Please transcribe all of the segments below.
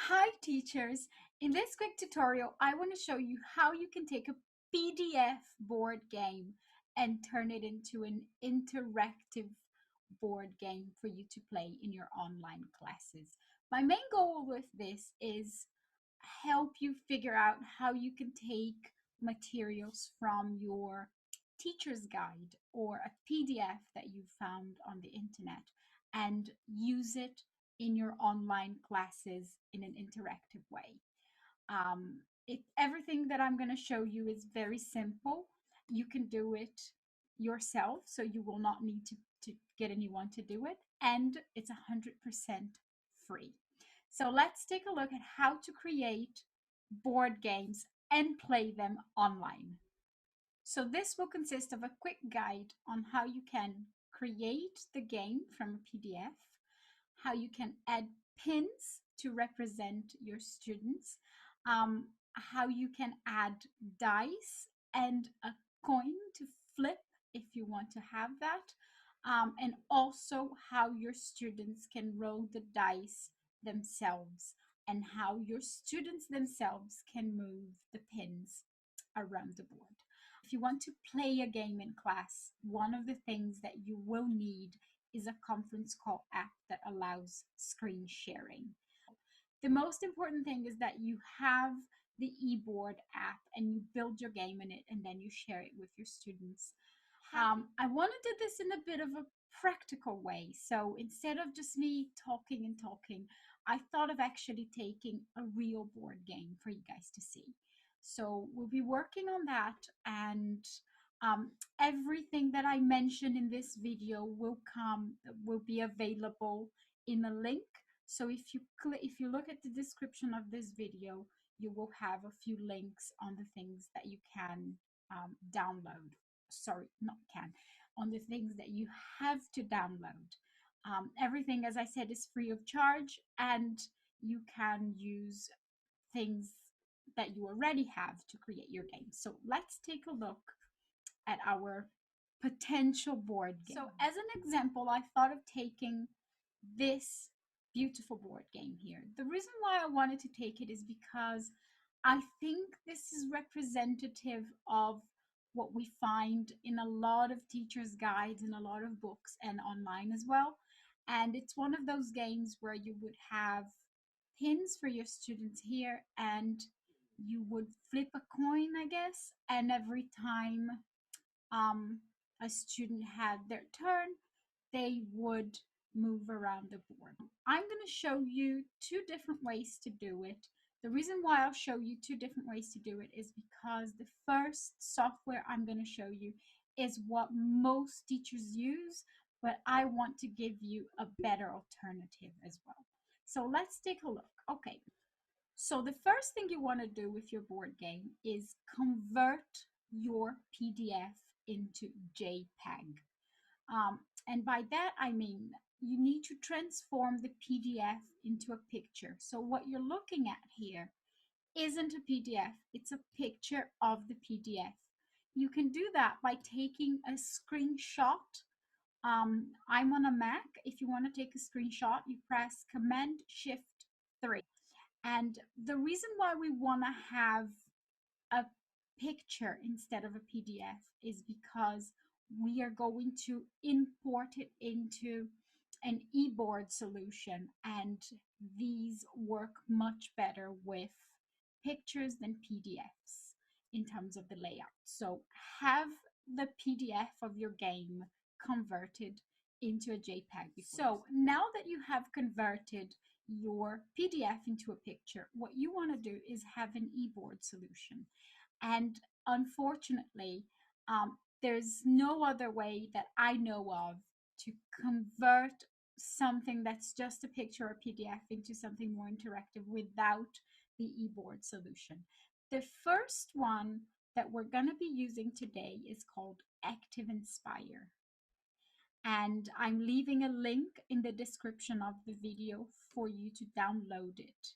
Hi teachers! In this quick tutorial, I want to show you how you can take a PDF board game and turn it into an interactive board game for you to play in your online classes. My main goal with this is help you figure out how you can take materials from your teacher's guide or a PDF that you found on the internet and use it in your online classes in an interactive way. Everything that I'm going to show you is very simple. You can do it yourself, so you will not need to get anyone to do it, and it's 100% free. So let's take a look at how to create board games and play them online. So this will consist of a quick guide on how you can create the game from a PDF, how you can add pins to represent your students, how you can add dice and a coin to flip if you want to have that, and also how your students can roll the dice themselves and how your students themselves can move the pins around the board. If you want to play a game in class, one of the things that you will need is a conference call app that allows screen sharing. The most important thing is that you have the eBoard app and you build your game in it and then you share it with your students. I want to do this in a bit of a practical way. So instead of just me talking and talking, I thought of actually taking a real board game for you guys to see. So we'll be working on that, and everything that I mentioned in this video will be available in a link. So if you look at the description of this video, you will have a few links on the things that you can download. Sorry, not can, on the things that you have to download. Everything, as I said, is free of charge, and you can use things that you already have to create your game. So let's take a look at our potential board game. So as an example, I thought of taking this beautiful board game here. The reason why I wanted to take it is because I think this is representative of what we find in a lot of teachers' guides and a lot of books and online as well. And it's one of those games where you would have pins for your students here, and you would flip a coin, I guess, and every time a student had their turn, they would move around the board. I'm going to show you two different ways to do it. The reason why I'll show you two different ways to do it is because the first software I'm going to show you is what most teachers use, but I want to give you a better alternative as well. So let's take a look. Okay, so the first thing you want to do with your board game is convert your PDF into JPEG. And by that, I mean you need to transform the PDF into a picture. So what you're looking at here isn't a PDF, it's a picture of the PDF. You can do that by taking a screenshot. I'm on a Mac. If you want to take a screenshot, you press Command Shift 3. And the reason why we want to have a picture instead of a PDF is because we are going to import it into an eBoard solution, and these work much better with pictures than PDFs in terms of the layout. So have the PDF of your game converted into a JPEG. So now that you have converted your PDF into a picture, what you want to do is have an eBoard solution. And unfortunately, there's no other way that I know of to convert something that's just a picture or PDF into something more interactive without the eBoard solution. The first one that we're going to be using today is called ActivInspire. And I'm leaving a link in the description of the video for you to download it.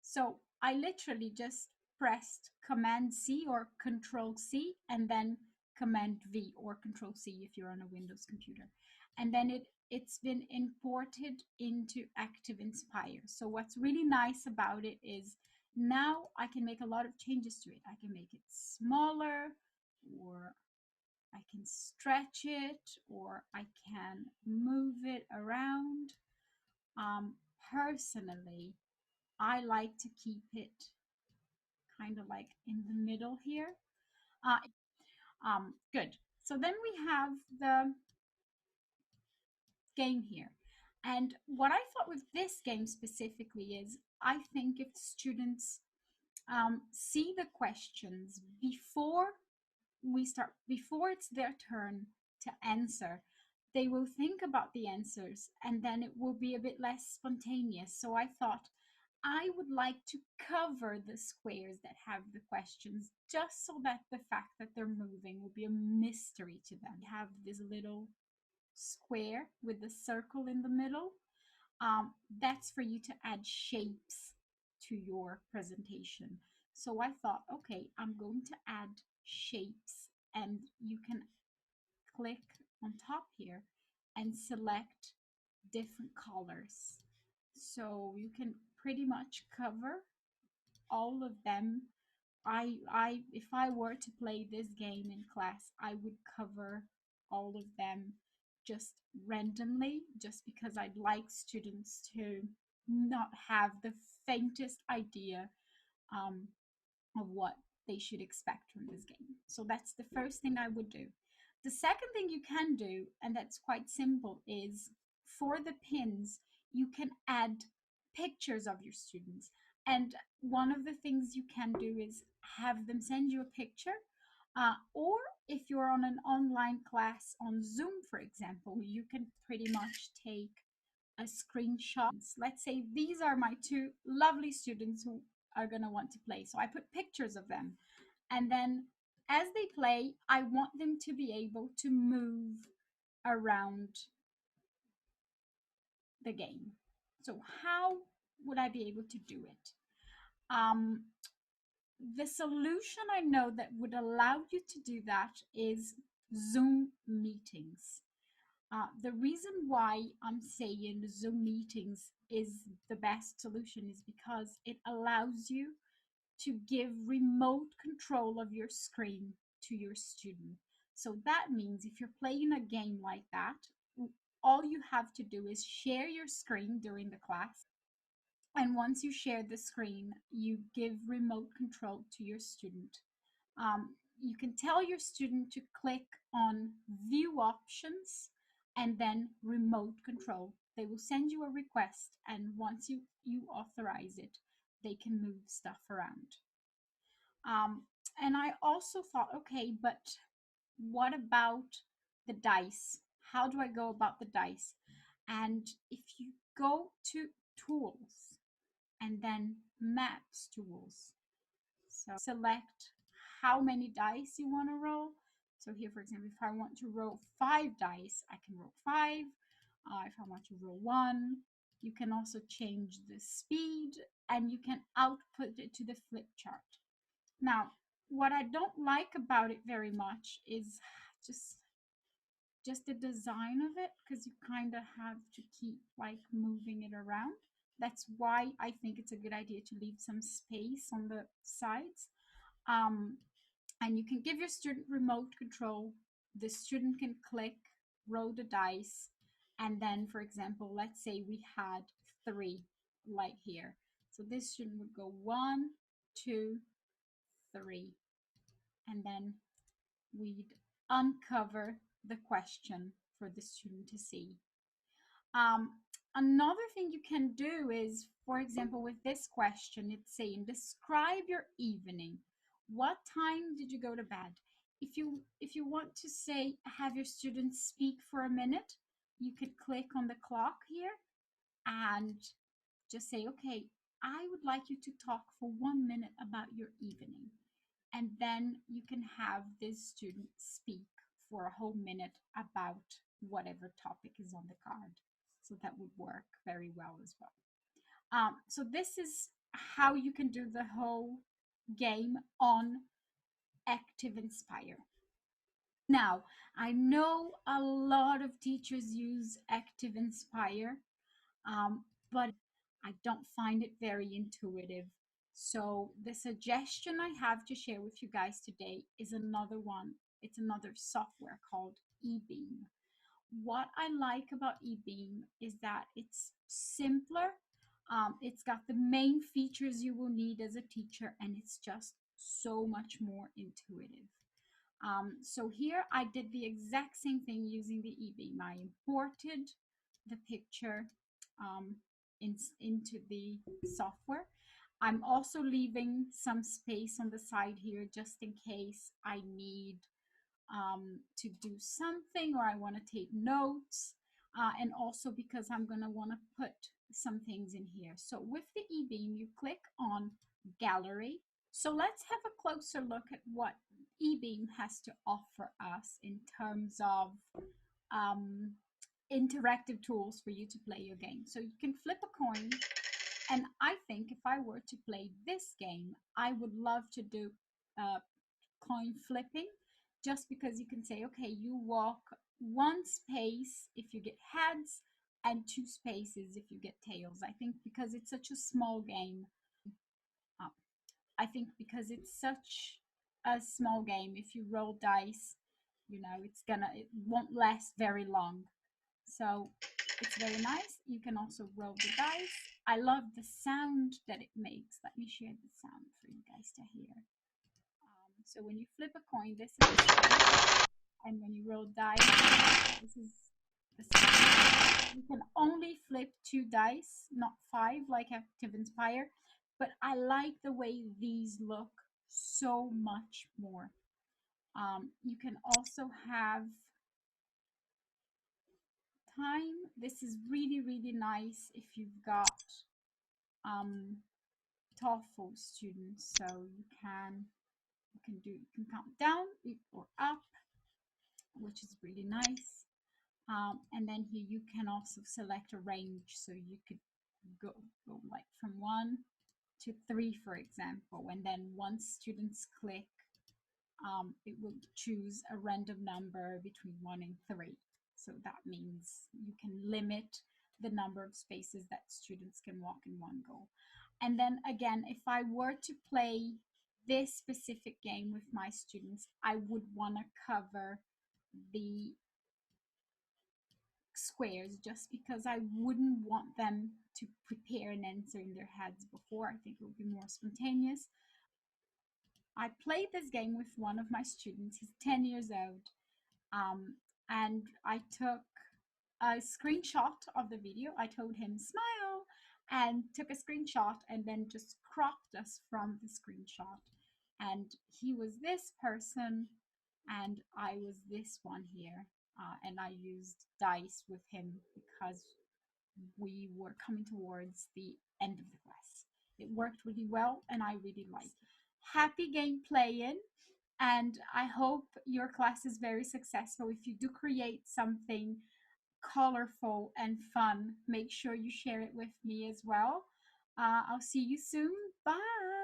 So I literally just pressed Command C or Control C and then Command V or Control C if you're on a Windows computer. and then it's been imported into ActivInspire. So what's really nice about it is now I can make a lot of changes to it. I can make it smaller, or I can stretch it, or I can move it around. Um, Personally, I like to keep it kind of like in the middle here. Good. So then we have the game here. And what I thought with this game specifically is I think if students see the questions before it's their turn to answer, they will think about the answers and then it will be a bit less spontaneous. So I thought I would like to cover the squares that have the questions just so that the fact that they're moving will be a mystery to them. Have this little square with the circle in the middle. That's for you to add shapes to your presentation. So I thought, okay, I'm going to add shapes, and you can click on top here and select different colors. So you can pretty much cover all of them. If I were to play this game in class, I would cover all of them just randomly, just because I'd like students to not have the faintest idea um, of what they should expect from this game. So that's the first thing I would do. The second thing you can do, and that's quite simple, is for the pins, you can add pictures of your students. And one of the things you can do is have them send you a picture. Or if you're on an online class on Zoom, for example, you can pretty much take a screenshot. Let's say these are my two lovely students who are going to want to play. So I put pictures of them. And then as they play, I want them to be able to move around the game. So how would I be able to do it? Um, the solution I know that would allow you to do that is Zoom meetings. The reason why I'm saying Zoom meetings is the best solution is because it allows you to give remote control of your screen to your student. So that means if you're playing a game like that, all you have to do is share your screen during the class. And once you share the screen, you give remote control to your student. You can tell your student to click on view options and then remote control. They will send you a request, and once you authorize it, they can move stuff around. Um, and I also thought, okay, but what about the dice? How do I go about the dice? And if you go to tools and then maps tools, so select how many dice you want to roll. So here, for example, if I want to roll 5 dice, I can roll 5. If I want to roll 1, you can also change the speed, and you can output it to the flip chart. Now, what I don't like about it very much is just just the design of it, because you kind of have to keep like moving it around. That's why I think it's a good idea to leave some space on the sides. Um, and you can give your student remote control. The student can click, roll the dice, and then, for example, let's say we had 3, like here. So this student would go 1, 2, 3, and then we'd uncover the question for the student to see. Um, Another thing you can do is, for example, with this question, it's saying, describe your evening. What time did you go to bed? If you want to say, have your students speak for a minute, you could click on the clock here and just say, okay, I would like you to talk for 1 minute about your evening. And then you can have this student speak for a whole minute about whatever topic is on the card. So that would work very well as well. So this is how you can do the whole game on ActivInspire. Now, I know a lot of teachers use ActivInspire, but I don't find it very intuitive. So, the suggestion I have to share with you guys today is another one. It's another software called eBeam. What I like about eBeam is that it's simpler. It's got the main features you will need as a teacher, and it's just so much more intuitive. So here I did the exact same thing using the eBeam. I imported the picture um, into the software. I'm also leaving some space on the side here just in case I need to do something or I want to take notes. And also because I'm going to want to put some things in here. So with the eBeam, you click on Gallery. So let's have a closer look at what eBeam has to offer us in terms of um, interactive tools for you to play your game. So you can flip a coin, and I think if I were to play this game, I would love to do coin flipping, just because you can say, okay, you walk one space if you get heads and two spaces if you get tails. I think because it's such a small game, uh, I think because it's such a small game, if you roll dice, it won't last very long. So it's very nice. You can also roll the dice. I love the sound that it makes. Let me share the sound for you guys to hear. So when you flip a coin, this is the sound. And when you roll dice, this is the sound. You can only flip two dice, not five, like ActivInspire. But I like the way these look so much more. You can also have time. This is really, really nice if you've got um, TOEFL students. So you can count down or up, which is really nice. And then here you can also select a range. So you could go like from 1 to 3, for example. And then once students click, it will choose a random number between 1 and 3. So that means you can limit the number of spaces that students can walk in one go. And then again, if I were to play this specific game with my students, I would want to cover the squares just because I wouldn't want them to prepare an answer in their heads before. I think it would be more spontaneous. I played this game with one of my students. He's 10 years old. And I took a screenshot of the video. I told him smile and took a screenshot and then just cropped us from the screenshot. And he was this person and I was this one here. And I used dice with him because we were coming towards the end of the class. It worked really well and I really liked it. Happy game playing, and I hope your class is very successful. If you do create something colorful and fun, make sure you share it with me as well. I'll see you soon. Bye.